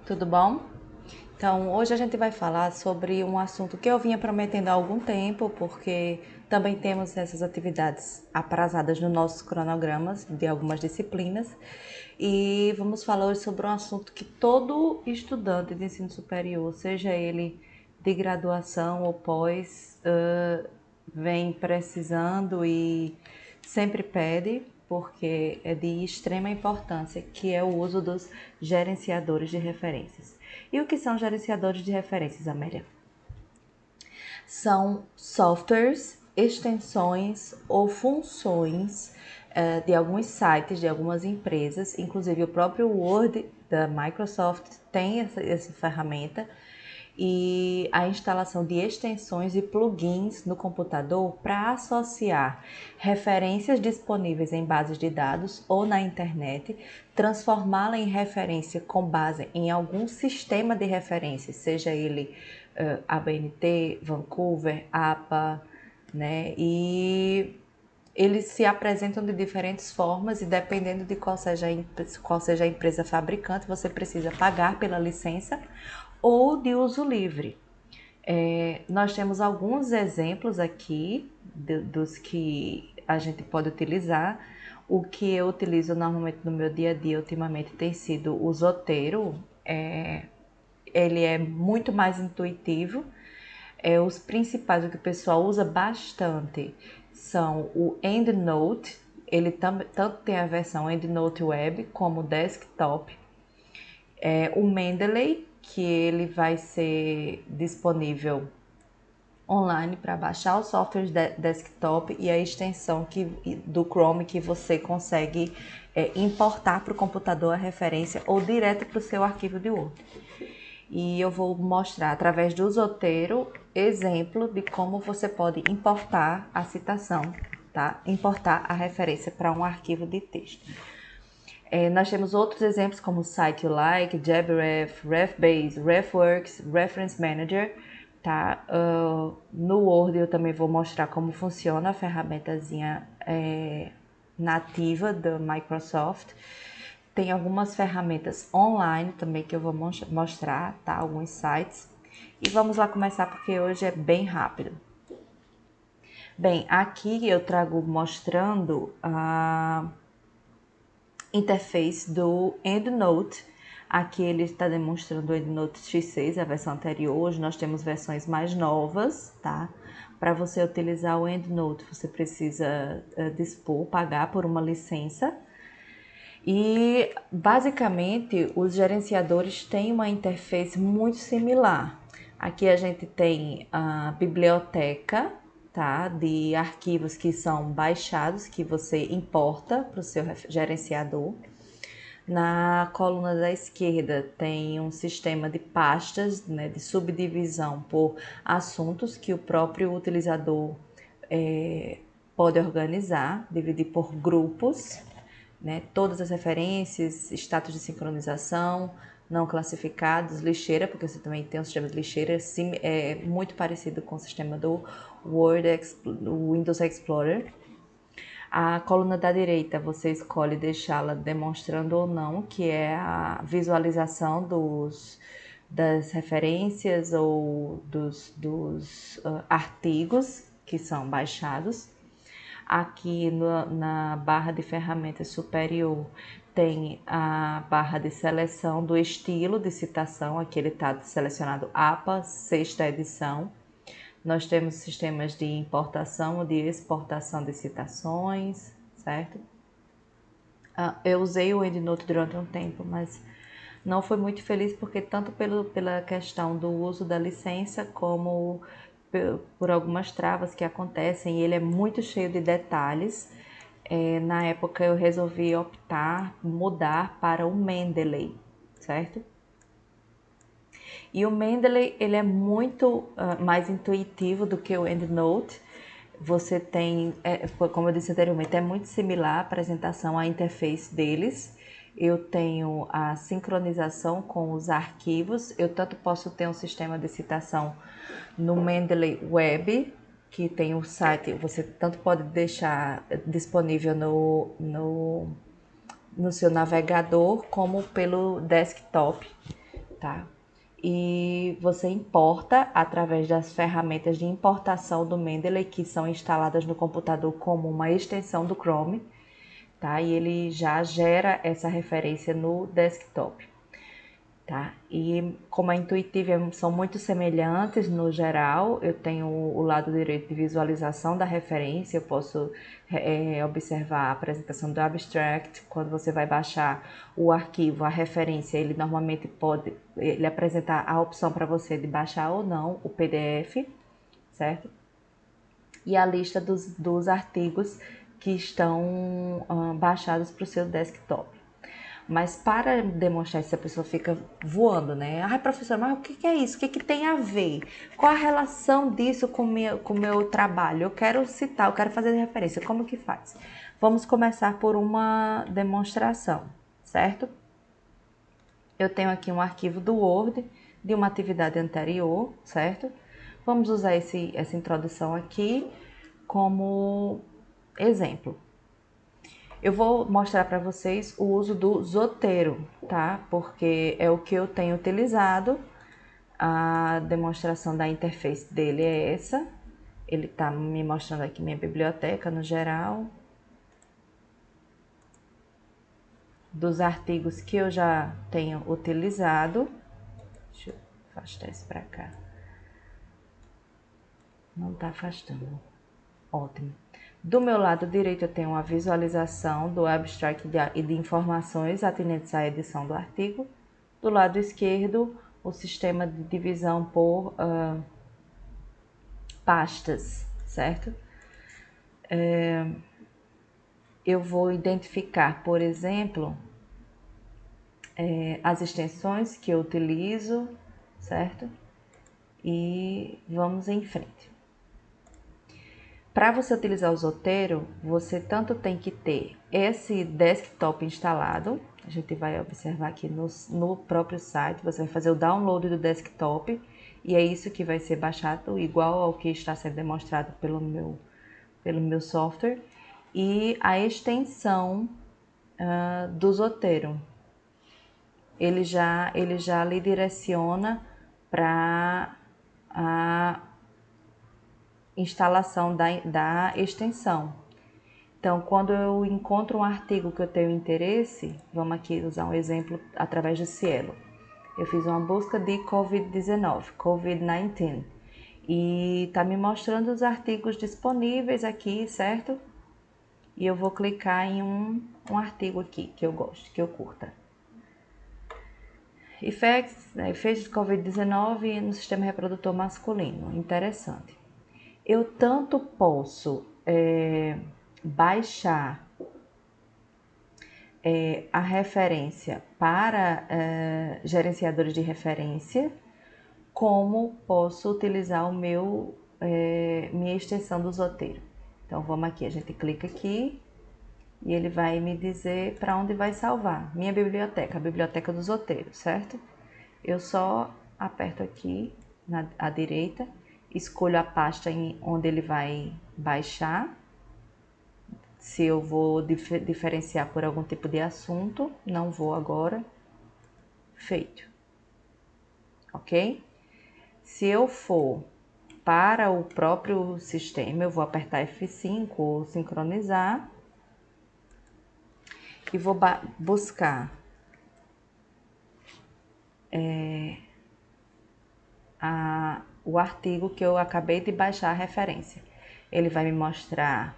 tudo bom? Então, hoje a gente vai falar sobre um assunto que eu vinha prometendo há algum tempo, porque também temos essas atividades aprazadas nos nossos cronogramas de algumas disciplinas, e vamos falar hoje sobre um assunto que todo estudante de ensino superior, seja ele de graduação ou pós, vem precisando e sempre pede, porque é de extrema importância, que é o uso dos gerenciadores de referências. E o que são gerenciadores de referências, Amélia? São softwares, extensões ou funções de alguns sites, de algumas empresas, inclusive o próprio Word da Microsoft tem essa ferramenta, e a instalação de extensões e plugins no computador para associar referências disponíveis em bases de dados ou na internet, transformá-la em referência com base em algum sistema de referências, seja ele ABNT, Vancouver, APA, né? E eles se apresentam de diferentes formas e dependendo de qual seja a empresa fabricante, você precisa pagar pela licença ou de uso livre. Nós temos alguns exemplos aqui dos que a gente pode utilizar. O que eu utilizo normalmente no meu dia a dia ultimamente tem sido o Zotero. Ele é muito mais intuitivo. Os principais, o que o pessoal usa bastante, são o EndNote. Ele tanto tem a versão EndNote Web como desktop. O Mendeley, que ele vai ser disponível online para baixar os softwares desktop, e a extensão do Chrome que você consegue importar para o computador a referência ou direto para o seu arquivo de Word. E eu vou mostrar através do Zotero exemplo de como você pode importar a citação, tá? Importar a referência para um arquivo de texto. Nós temos outros exemplos como SiteLike, JabRef, RefBase, RefWorks, Reference Manager, tá? No Word eu também vou mostrar como funciona a ferramentazinha nativa da Microsoft. Tem algumas ferramentas online também que eu vou mostrar, tá? Alguns sites. E vamos lá começar porque hoje é bem rápido. Bem, aqui eu trago mostrando a interface do EndNote. Aqui ele está demonstrando o EndNote X6, a versão anterior. Hoje nós temos versões mais novas, tá? Para você utilizar o EndNote, você precisa pagar por uma licença. E basicamente os gerenciadores têm uma interface muito similar. Aqui a gente tem a biblioteca, tá, de arquivos que são baixados, que você importa para o seu gerenciador. Na coluna da esquerda tem um sistema de pastas, né, de subdivisão por assuntos que o próprio utilizador pode organizar, dividir por grupos, né, todas as referências, status de sincronização, não classificados, lixeira, porque você também tem um sistema de lixeira, muito parecido com o sistema do Windows Explorer. A coluna da direita você escolhe deixá-la demonstrando ou não, que é a visualização das referências ou dos artigos que são baixados. Aqui na barra de ferramentas superior tem a barra de seleção do estilo de citação, aqui ele está selecionado APA, sexta edição. Nós temos sistemas de importação ou de exportação de citações, certo? Eu usei o EndNote durante um tempo, mas não fui muito feliz porque tanto pela questão do uso da licença como por algumas travas que acontecem, e ele é muito cheio de detalhes. Na época eu resolvi mudar para o Mendeley, certo? E o Mendeley ele é muito mais intuitivo do que o EndNote. Você tem, como eu disse anteriormente, é muito similar a apresentação, à interface deles. Eu tenho a sincronização com os arquivos. Eu tanto posso ter um sistema de citação no Mendeley Web, que tem o site, você tanto pode deixar disponível no seu navegador, como pelo desktop. tá? E você importa através das ferramentas de importação do Mendeley, que são instaladas no computador como uma extensão do Chrome, tá? E ele já gera essa referência no desktop, tá? E como a Intuitive são muito semelhantes no geral, eu tenho o lado direito de visualização da referência, eu posso observar a apresentação do abstract. Quando você vai baixar o arquivo, a referência, ele normalmente ele apresentar a opção para você de baixar ou não o PDF, certo? E a lista dos artigos que estão baixados para o seu desktop. Mas para demonstrar isso, a pessoa fica voando, né? Ai, professor, mas o que é isso? O que tem a ver? Qual a relação disso com o meu trabalho? Eu quero citar, eu quero fazer referência. Como que faz? Vamos começar por uma demonstração, certo? Eu tenho aqui um arquivo do Word de uma atividade anterior, certo? Vamos usar essa introdução aqui como exemplo. Eu vou mostrar para vocês o uso do Zotero, tá? Porque é o que eu tenho utilizado. A demonstração da interface dele é essa. Ele tá me mostrando aqui minha biblioteca no geral, dos artigos que eu já tenho utilizado. Deixa eu afastar isso para cá. Não tá afastando. Ótimo. Do meu lado direito eu tenho uma visualização do abstract e de informações atinentes à edição do artigo. Do lado esquerdo, o sistema de divisão por pastas, certo? Eu vou identificar, por exemplo, as extensões que eu utilizo, certo? E vamos em frente. Para você utilizar o Zotero, você tanto tem que ter esse desktop instalado, a gente vai observar aqui no próprio site, você vai fazer o download do desktop, e é isso que vai ser baixado, igual ao que está sendo demonstrado pelo meu software, e a extensão do Zotero. Ele já lhe direciona para a instalação da extensão. Então, quando eu encontro um artigo que eu tenho interesse, vamos aqui usar um exemplo através do Cielo. Eu fiz uma busca de Covid-19, Covid-19, e está me mostrando os artigos disponíveis aqui, certo? E eu vou clicar em um artigo aqui que eu gosto, que eu curta. Efeitos de Covid-19 no sistema reprodutor masculino. Interessante. Eu tanto posso baixar a referência para gerenciadores de referência, como posso utilizar minha extensão do Zotero. Então vamos aqui, a gente clica aqui e ele vai me dizer para onde vai salvar. Minha biblioteca, a biblioteca do Zotero, certo? Eu só aperto aqui à direita, escolho a pasta onde ele vai baixar. Se eu vou diferenciar por algum tipo de assunto, não vou agora. Feito. Ok? Se eu for para o próprio sistema, eu vou apertar F5 ou sincronizar e vou buscar o artigo que eu acabei de baixar a referência. Ele vai me mostrar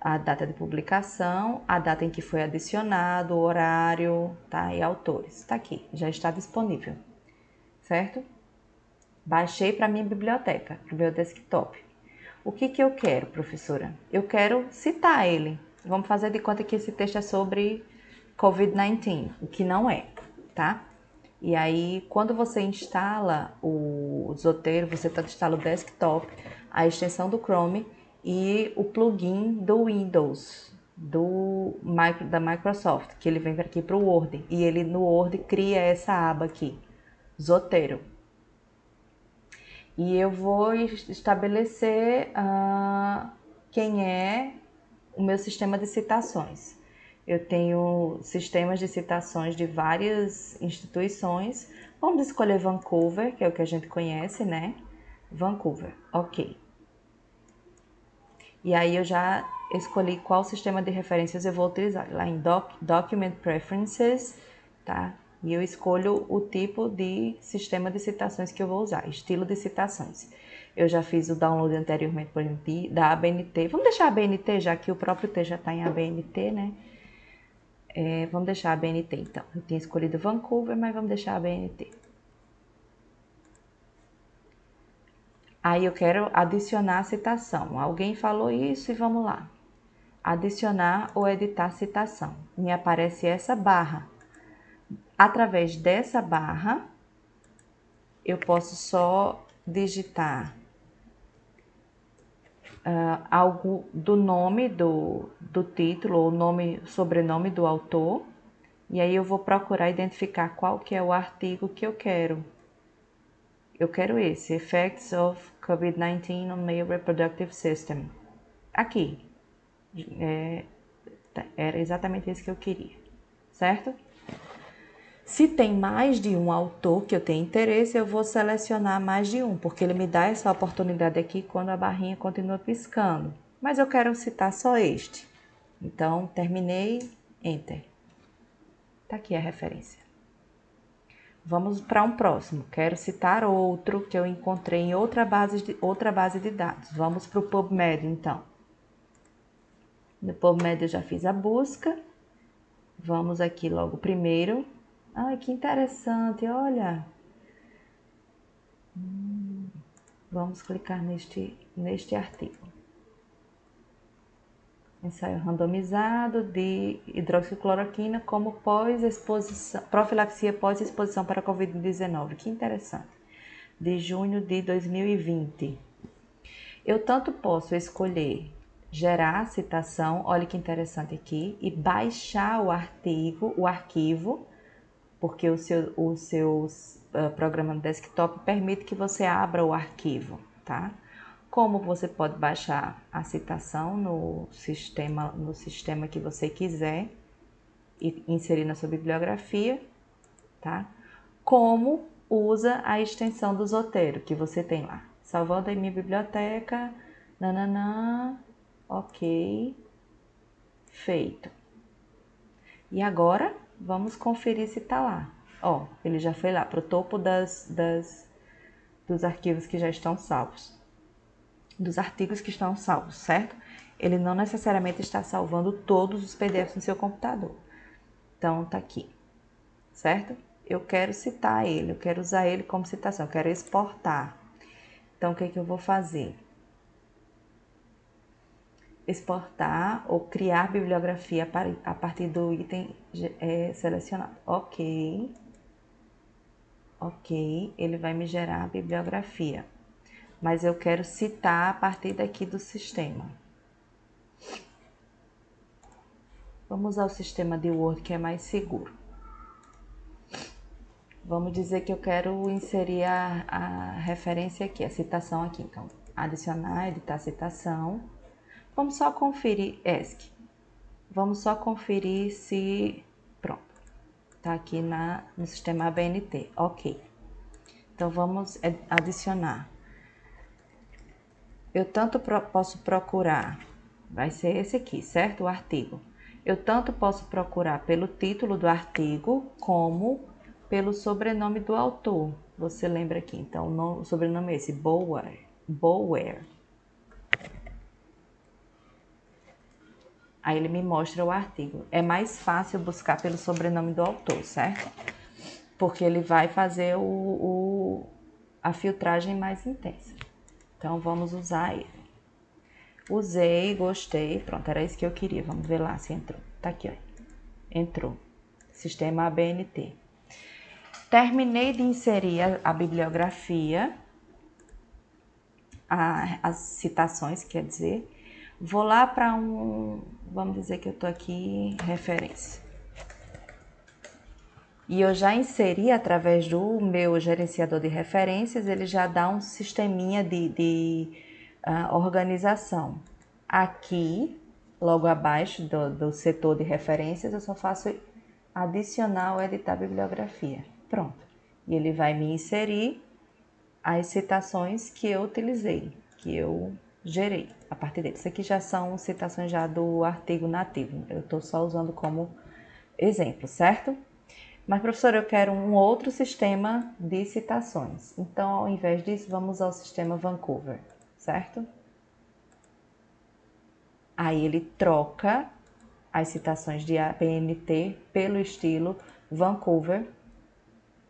a data de publicação, a data em que foi adicionado, o horário, tá? E autores. Está aqui, já está disponível, certo? Baixei para minha biblioteca, para o meu desktop. O que eu quero, professora? Eu quero citar ele. Vamos fazer de conta que esse texto é sobre Covid-19, o que não é, tá? E aí, quando você instala o Zotero, você tanto instala o desktop, a extensão do Chrome e o plugin do Windows, da Microsoft, que ele vem aqui para o Word. E ele no Word cria essa aba aqui, Zotero. E eu vou estabelecer quem é o meu sistema de citações. Eu tenho sistemas de citações de várias instituições. Vamos escolher Vancouver, que é o que a gente conhece, né? Vancouver, ok. E aí eu já escolhi qual sistema de referências eu vou utilizar. Lá em Document Preferences, tá? E eu escolho o tipo de sistema de citações que eu vou usar, estilo de citações. Eu já fiz o download anteriormente, por exemplo, da ABNT. Vamos deixar a ABNT, já que o próprio T já está em ABNT, né? Vamos deixar a ABNT, então. Eu tinha escolhido Vancouver, mas vamos deixar a ABNT. Aí eu quero adicionar a citação. Alguém falou isso e vamos lá. Adicionar ou editar citação. Me aparece essa barra. Através dessa barra, eu posso só digitar algo do nome do título, ou nome, sobrenome do autor. E aí eu vou procurar identificar qual que é o artigo que eu quero. Eu quero esse, Effects of COVID-19 on Male Reproductive System. Aqui. Era exatamente isso que eu queria, certo? Se tem mais de um autor que eu tenho interesse, eu vou selecionar mais de um, porque ele me dá essa oportunidade aqui quando a barrinha continua piscando. Mas eu quero citar só este. Então, terminei, Enter. Tá aqui a referência. Vamos para um próximo. Quero citar outro que eu encontrei em outra base de dados. Vamos para o PubMed, então. No PubMed eu já fiz a busca. Vamos aqui logo primeiro. Ai, que interessante, olha. Vamos clicar neste artigo. Ensaio randomizado de hidroxicloroquina como profilaxia pós-exposição para a Covid-19. Que interessante. De junho de 2020. Eu tanto posso escolher gerar a citação, olha que interessante aqui, e baixar o arquivo, porque o seu programa no desktop permite que você abra o arquivo, tá? Como você pode baixar a citação no sistema que você quiser e inserir na sua bibliografia, tá? Como usa a extensão do Zotero que você tem lá. Salvando em minha biblioteca, nananã, ok, feito. E agora vamos conferir se tá lá. Ó, ele já foi lá para o topo dos arquivos que já estão salvos. Dos artigos que estão salvos, certo? Ele não necessariamente está salvando todos os PDFs no seu computador. Então, tá aqui, certo? Eu quero citar ele, eu quero usar ele como citação, eu quero exportar. Então, o que eu vou fazer? Exportar ou criar bibliografia a partir do item selecionado. Ok. Ok, ele vai me gerar a bibliografia. Mas eu quero citar a partir daqui do sistema. Vamos usar o sistema de Word que é mais seguro. Vamos dizer que eu quero inserir a referência aqui, a citação aqui. Então, adicionar, editar a citação. Vamos só conferir ESC. Vamos só conferir se... Pronto. Tá aqui no sistema ABNT. Ok. Então, vamos adicionar. Eu tanto posso procurar, vai ser esse aqui, certo? O artigo. Eu tanto posso procurar pelo título do artigo, como pelo sobrenome do autor. Você lembra aqui, então o sobrenome é esse, Bower. Aí ele me mostra o artigo. É mais fácil buscar pelo sobrenome do autor, certo? Porque ele vai fazer a filtragem mais intensa. Então, vamos usar ele. Usei, gostei, pronto, era isso que eu queria. Vamos ver lá se entrou. Tá aqui, ó. Entrou. Sistema ABNT. Terminei de inserir a bibliografia, as citações, quer dizer. Vou lá para vamos dizer que eu tô aqui, referência. E eu já inseri através do meu gerenciador de referências, ele já dá um sisteminha de organização. Aqui, logo abaixo do setor de referências, eu só faço adicionar ou editar bibliografia. Pronto. E ele vai me inserir as citações que eu utilizei, que eu gerei a partir dele. Isso aqui já são citações já do artigo nativo. Eu estou só usando como exemplo, certo? Mas, professor, eu quero um outro sistema de citações. Então, ao invés disso, vamos ao sistema Vancouver, certo? Aí ele troca as citações de APNT pelo estilo Vancouver,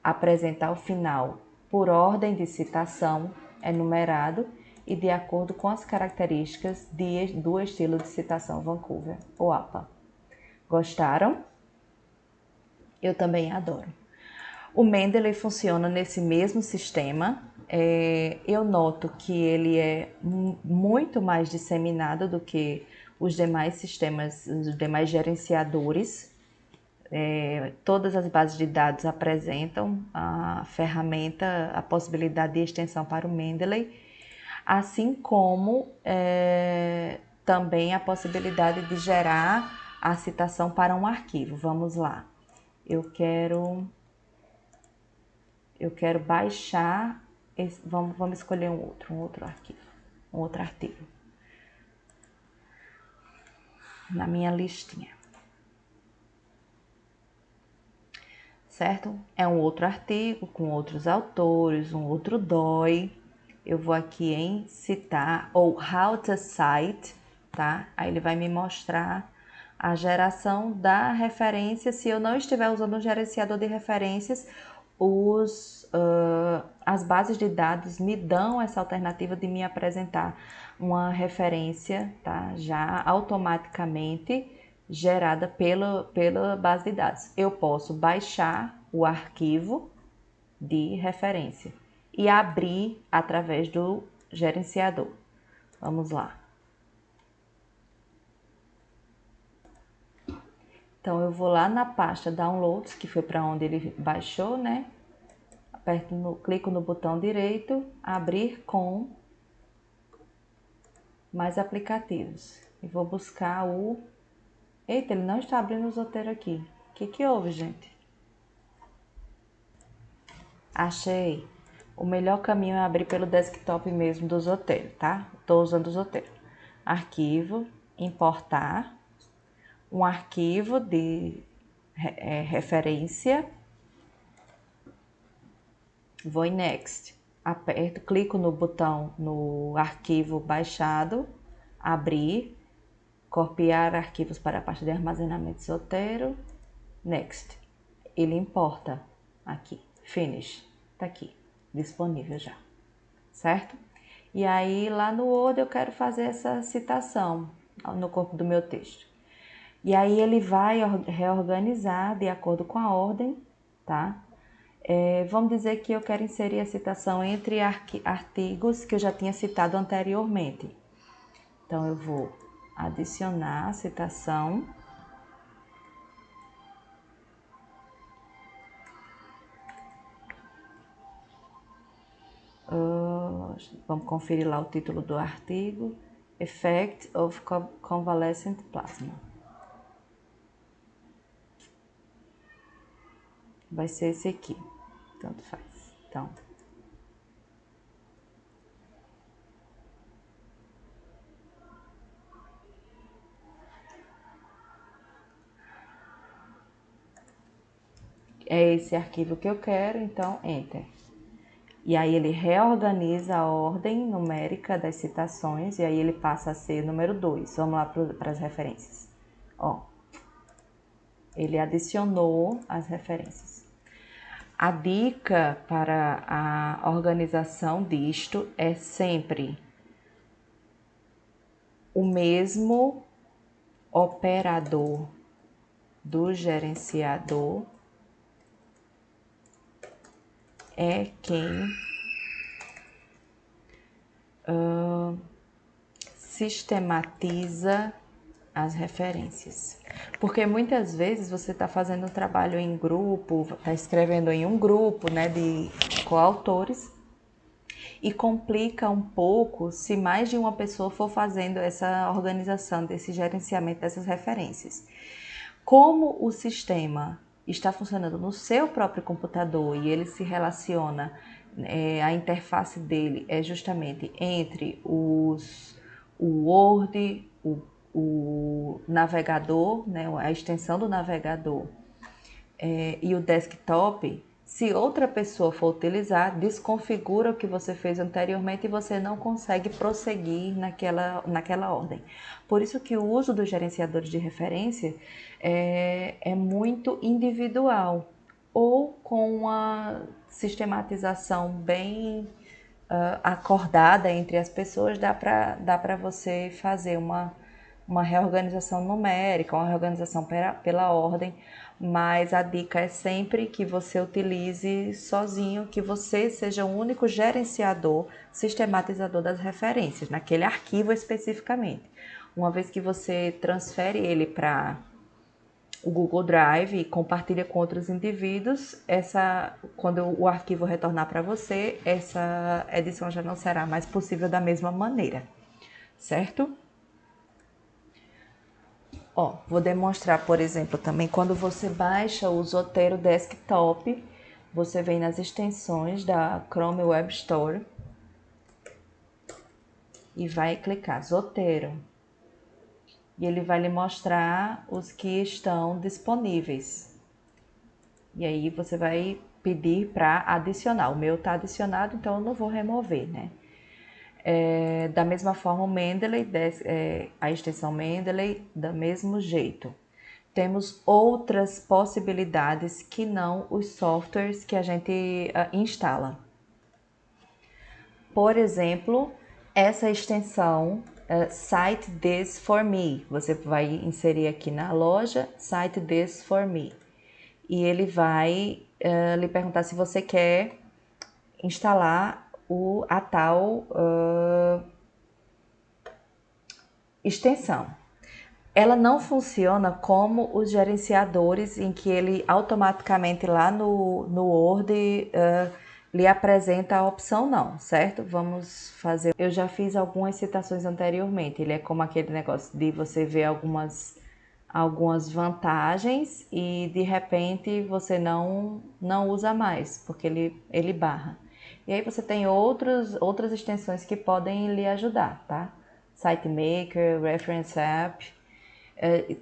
apresenta ao final por ordem de citação, é numerado e de acordo com as características do estilo de citação Vancouver, ou APA. Gostaram? Eu também adoro. O Mendeley funciona nesse mesmo sistema. Eu noto que ele é muito mais disseminado do que os demais sistemas, os demais gerenciadores. Todas as bases de dados apresentam a ferramenta, a possibilidade de extensão para o Mendeley, assim como também a possibilidade de gerar a citação para um arquivo. Vamos lá. Eu quero baixar, vamos escolher um outro arquivo, um outro artigo na minha listinha, certo? É um outro artigo com outros autores, um outro DOI. Eu vou aqui em citar ou how to cite, tá? Aí ele vai me mostrar a geração da referência. Se eu não estiver usando um gerenciador de referências, as bases de dados me dão essa alternativa de me apresentar uma referência, tá? Já automaticamente gerada pela base de dados. Eu posso baixar o arquivo de referência e abrir através do gerenciador. Vamos lá. Então, eu vou lá na pasta Downloads, que foi para onde ele baixou, né? Clico no botão direito, abrir com mais aplicativos. E vou buscar o... Eita, ele não está abrindo o Zotero aqui. O que houve, gente? Achei. O melhor caminho é abrir pelo desktop mesmo do Zotero, tá? Estou usando o Zotero. Arquivo, importar. Um arquivo de referência. Vou em Next. Aperto, clico no botão no arquivo baixado, abrir, copiar arquivos para a pasta de armazenamento Zotero, Next. Ele importa aqui, Finish, tá aqui, disponível já, certo? E aí lá no Word eu quero fazer essa citação no corpo do meu texto. E aí ele vai reorganizar de acordo com a ordem, tá? Vamos dizer que eu quero inserir a citação entre artigos que eu já tinha citado anteriormente. Então, eu vou adicionar a citação. Vamos conferir lá o título do artigo. Effect of Convalescent Plasma. Vai ser esse aqui. Tanto faz. Então, é esse arquivo que eu quero, então Enter. E aí ele reorganiza a ordem numérica das citações e aí ele passa a ser número 2. Vamos lá para as referências. Ó, ele adicionou as referências. A dica para a organização disto é sempre o mesmo operador do gerenciador é quem sistematiza as referências. Porque muitas vezes você está fazendo um trabalho em grupo, está escrevendo em um grupo, né, de coautores, e complica um pouco se mais de uma pessoa for fazendo essa organização, desse gerenciamento dessas referências. Como o sistema está funcionando no seu próprio computador e ele se relaciona, a interface dele é justamente entre o Word, o navegador, né, a extensão do navegador, e o desktop. Se outra pessoa for utilizar, desconfigura o que você fez anteriormente e você não consegue prosseguir naquela ordem. Por isso que o uso dos gerenciadores de referência é muito individual, ou com uma sistematização bem acordada entre as pessoas, dá para você fazer uma reorganização numérica, uma reorganização pela ordem, mas a dica é sempre que você utilize sozinho, que você seja o único gerenciador, sistematizador das referências, naquele arquivo especificamente. Uma vez que você transfere ele para o Google Drive e compartilha com outros indivíduos, quando o arquivo retornar para você, essa edição já não será mais possível da mesma maneira, certo? Vou demonstrar, por exemplo, também quando você baixa o Zotero Desktop, você vem nas extensões da Chrome Web Store e vai clicar Zotero. E ele vai lhe mostrar os que estão disponíveis. E aí você vai pedir para adicionar. O meu está adicionado, então eu não vou remover, né? Da mesma forma, o Mendeley, a extensão Mendeley, do mesmo jeito. Temos outras possibilidades que não os softwares que a gente instala. Por exemplo, essa extensão Cite This For Me. Você vai inserir aqui na loja Cite This For Me. E ele vai lhe perguntar se você quer instalar a tal extensão. Ela não funciona como os gerenciadores, em que ele automaticamente lá no Word lhe apresenta a opção, não, certo? Vamos fazer. Eu já fiz algumas citações anteriormente. Ele é como aquele negócio de você ver algumas vantagens e de repente você não usa mais, porque ele barra. E aí você tem outras extensões que podem lhe ajudar, tá? SiteMaker, Reference App.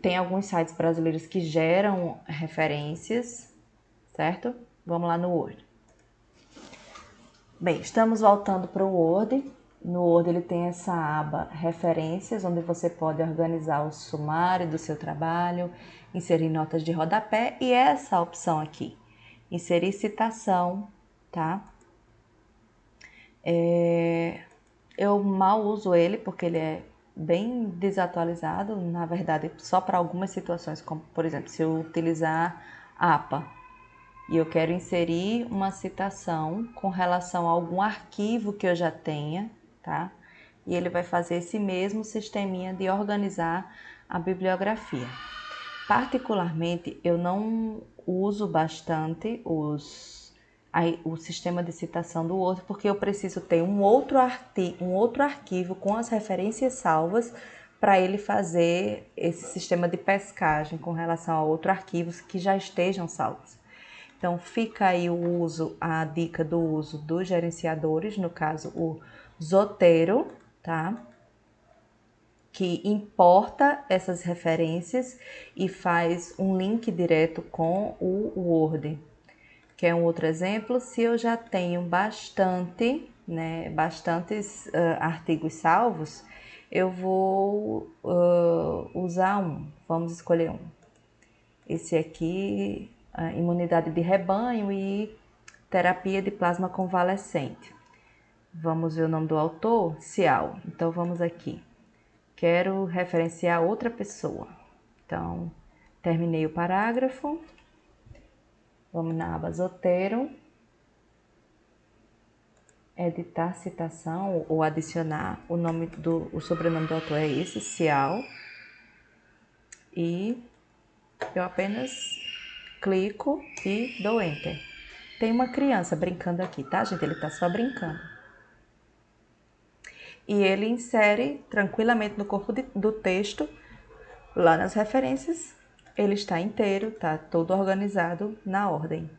Tem alguns sites brasileiros que geram referências, certo? Vamos lá no Word. Bem, estamos voltando para o Word. No Word ele tem essa aba Referências, onde você pode organizar o sumário do seu trabalho, inserir notas de rodapé e essa opção aqui, inserir citação, tá? Eu mal uso ele porque ele é bem desatualizado, na verdade, só para algumas situações, como por exemplo, se eu utilizar APA e eu quero inserir uma citação com relação a algum arquivo que eu já tenha, tá? E ele vai fazer esse mesmo sisteminha de organizar a bibliografia. Particularmente, eu não uso bastante o sistema de citação do Word, porque eu preciso ter um outro arquivo com as referências salvas para ele fazer esse sistema de pescagem com relação a outros arquivos que já estejam salvos. Então, fica aí a dica do uso dos gerenciadores, no caso o Zotero, tá? Que importa essas referências e faz um link direto com o Word. Que é um outro exemplo, se eu já tenho bastantes artigos salvos, eu vou usar um. Vamos escolher um. Esse aqui, imunidade de rebanho e terapia de plasma convalescente. Vamos ver o nome do autor? Cial. Então, vamos aqui. Quero referenciar outra pessoa. Então, terminei o parágrafo. Vamos na aba Zotero. Editar citação ou adicionar o sobrenome do autor é esse, Cial. E eu apenas clico e dou Enter. Tem uma criança brincando aqui, tá, gente? Ele tá só brincando. e ele insere tranquilamente no corpo do texto, lá nas referências, ele está inteiro, está todo organizado na ordem.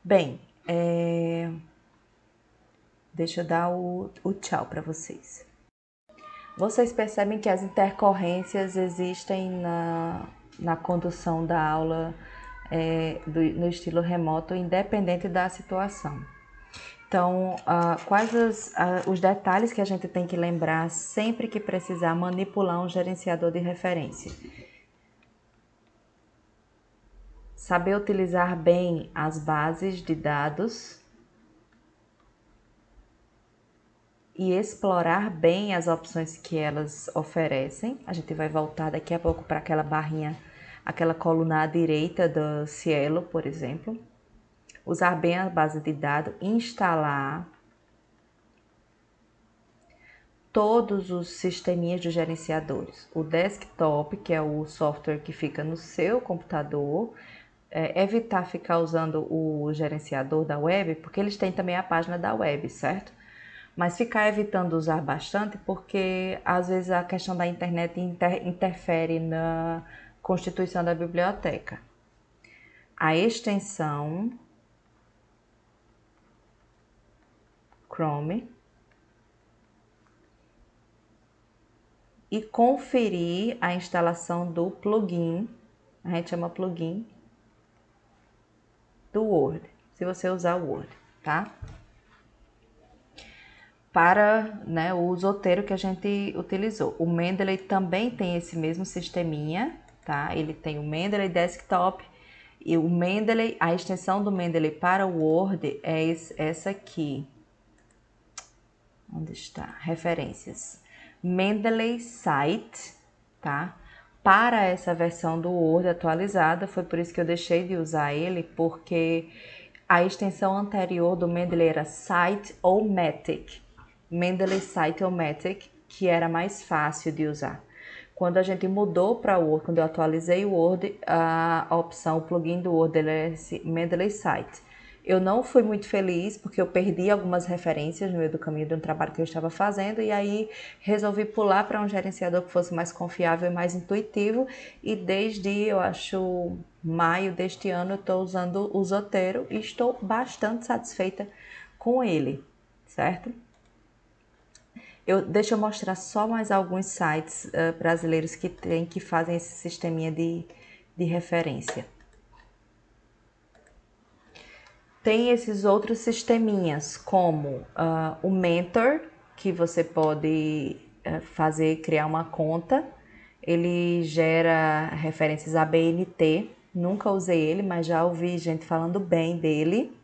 Bem, deixa eu dar o tchau para vocês. Vocês percebem que as intercorrências existem na condução da aula no estilo remoto, independente da situação. Então, quais os detalhes que a gente tem que lembrar sempre que precisar manipular um gerenciador de referência? Saber utilizar bem as bases de dados e explorar bem as opções que elas oferecem. A gente vai voltar daqui a pouco para aquela barrinha, aquela coluna à direita do Cielo, por exemplo. Usar bem a base de dados, instalar todos os sisteminhas de gerenciadores. O desktop, que é o software que fica no seu computador, evitar ficar usando o gerenciador da web, porque eles têm também a página da web, certo? Mas ficar evitando usar bastante, porque às vezes a questão da internet interfere na constituição da biblioteca. A extensão Chrome e conferir a instalação do plugin, a gente chama plugin do Word, se você usar o Word, tá? Para o usoteiro que a gente utilizou. O Mendeley também tem esse mesmo sisteminha, tá? Ele tem o Mendeley Desktop e o Mendeley, a extensão do Mendeley para o Word é essa aqui. Onde está? Referências. Mendeley Site, tá? Para essa versão do Word atualizada, foi por isso que eu deixei de usar ele, porque a extensão anterior do Mendeley era Site-O-Matic. Mendeley Site-O-Matic, que era mais fácil de usar. Quando a gente mudou para o Word, quando eu atualizei o Word, a opção, o plugin do Word, ele é esse Mendeley Site. Eu não fui muito feliz porque eu perdi algumas referências no meio do caminho de um trabalho que eu estava fazendo e aí resolvi pular para um gerenciador que fosse mais confiável e mais intuitivo e desde, eu acho, maio deste ano eu estou usando o Zotero e estou bastante satisfeita com ele, certo? Deixa eu mostrar só mais alguns sites brasileiros que fazem esse sisteminha de referência. Tem esses outros sisteminhas, como o Mentor, que você pode criar uma conta. Ele gera referências ABNT. Nunca usei ele, mas já ouvi gente falando bem dele.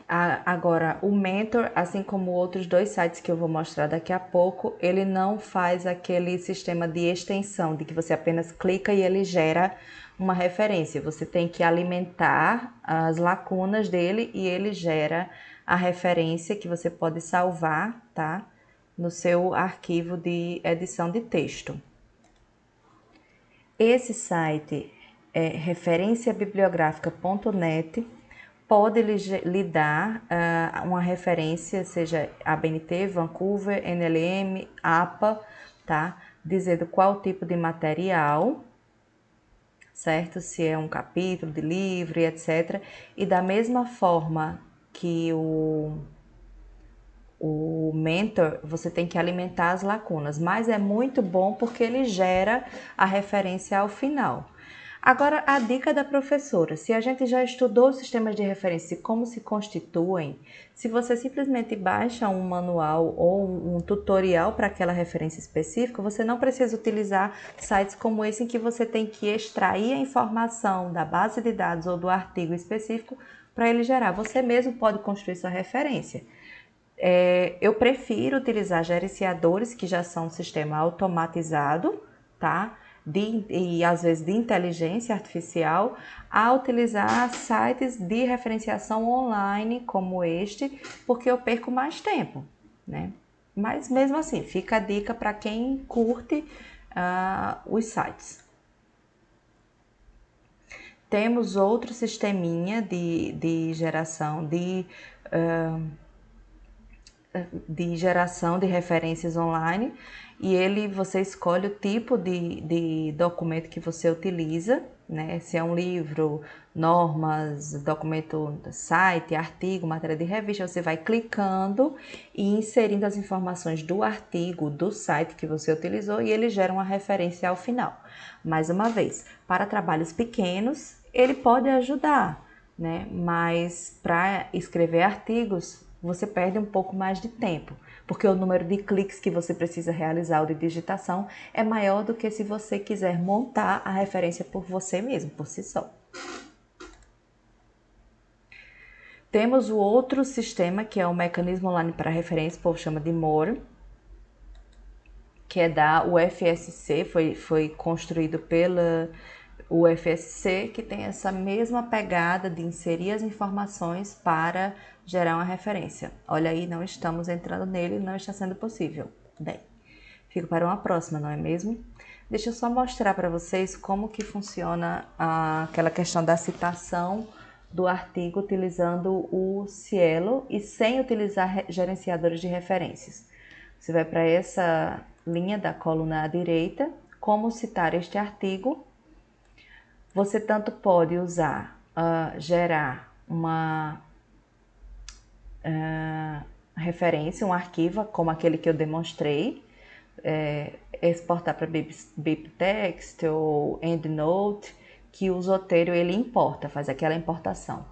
Agora, o Mentor, assim como outros dois sites que eu vou mostrar daqui a pouco, ele não faz aquele sistema de extensão, de que você apenas clica e ele gera uma referência. Você tem que alimentar as lacunas dele e ele gera a referência que você pode salvar, tá? No seu arquivo de edição de texto. Esse site é referenciabibliográfica.net. Pode lhe dar uma referência, seja ABNT, Vancouver, NLM, APA, tá? Dizendo qual tipo de material, certo? Se é um capítulo de livro, etc. E da mesma forma que o Mentor, você tem que alimentar as lacunas, mas é muito bom porque ele gera a referência ao final. Agora, a dica da professora: se a gente já estudou os sistemas de referência e como se constituem, se você simplesmente baixa um manual ou um tutorial para aquela referência específica, você não precisa utilizar sites como esse em que você tem que extrair a informação da base de dados ou do artigo específico para ele gerar. Você mesmo pode construir sua referência. Eu prefiro utilizar gerenciadores que já são um sistema automatizado, tá? E às vezes de inteligência artificial, a utilizar sites de referenciação online como este, porque eu perco mais tempo, né? Mas mesmo assim, fica a dica para quem curte os sites. Temos outro sisteminha de geração de de geração de referências online e você escolhe o tipo de documento que você utiliza, né? Se é um livro, normas, documento, site, artigo, matéria de revista, você vai clicando e inserindo as informações do artigo, do site que você utilizou e ele gera uma referência ao final. Mais uma vez, para trabalhos pequenos, ele pode ajudar, né? Mas para escrever artigos, você perde um pouco mais de tempo, porque o número de cliques que você precisa realizar ou de digitação é maior do que se você quiser montar a referência por você mesmo, por si só. Temos o outro sistema, que é o mecanismo online para referência, o povo chama de MORE, que é da UFSC, foi construído pela UFSC, que tem essa mesma pegada de inserir as informações para gerar uma referência. Olha aí, não estamos entrando nele, não está sendo possível. Bem, fico para uma próxima, não é mesmo? Deixa eu só mostrar para vocês como que funciona aquela questão da citação do artigo utilizando o Cielo e sem utilizar gerenciadores de referências. Você vai para essa linha da coluna à direita, como citar este artigo. Você tanto pode usar, gerar uma referência, um arquivo, como aquele que eu demonstrei, exportar para BibTeX ou EndNote, que o Zotero ele importa, faz aquela importação.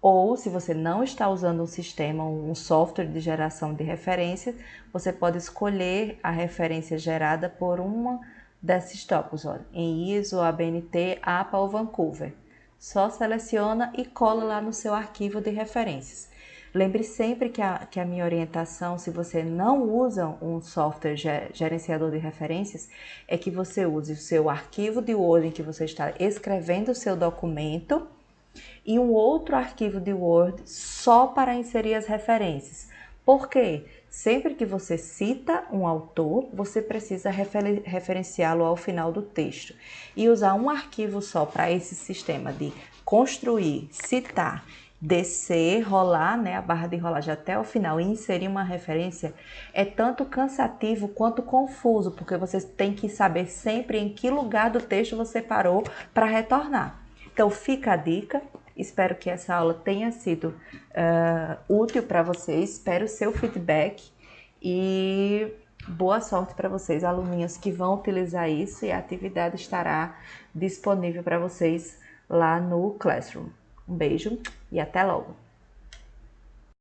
Ou, se você não está usando um sistema, um software de geração de referências, você pode escolher a referência gerada por uma desses tópicos, olha, em ISO, ABNT, APA ou Vancouver. Só seleciona e cola lá no seu arquivo de referências. Lembre sempre que a minha orientação, se você não usa um software gerenciador de referências, é que você use o seu arquivo de Word em que você está escrevendo o seu documento e um outro arquivo de Word só para inserir as referências. Por quê? Sempre que você cita um autor, você precisa referenciá-lo ao final do texto. E usar um arquivo só para esse sistema de construir, citar, descer, rolar, né, a barra de rolagem até o final e inserir uma referência é tanto cansativo quanto confuso, porque você tem que saber sempre em que lugar do texto você parou para retornar. Então fica a dica, espero que essa aula tenha sido útil para vocês, espero o seu feedback e boa sorte para vocês, aluninhos que vão utilizar isso, e a atividade estará disponível para vocês lá no Classroom. Um beijo e até logo!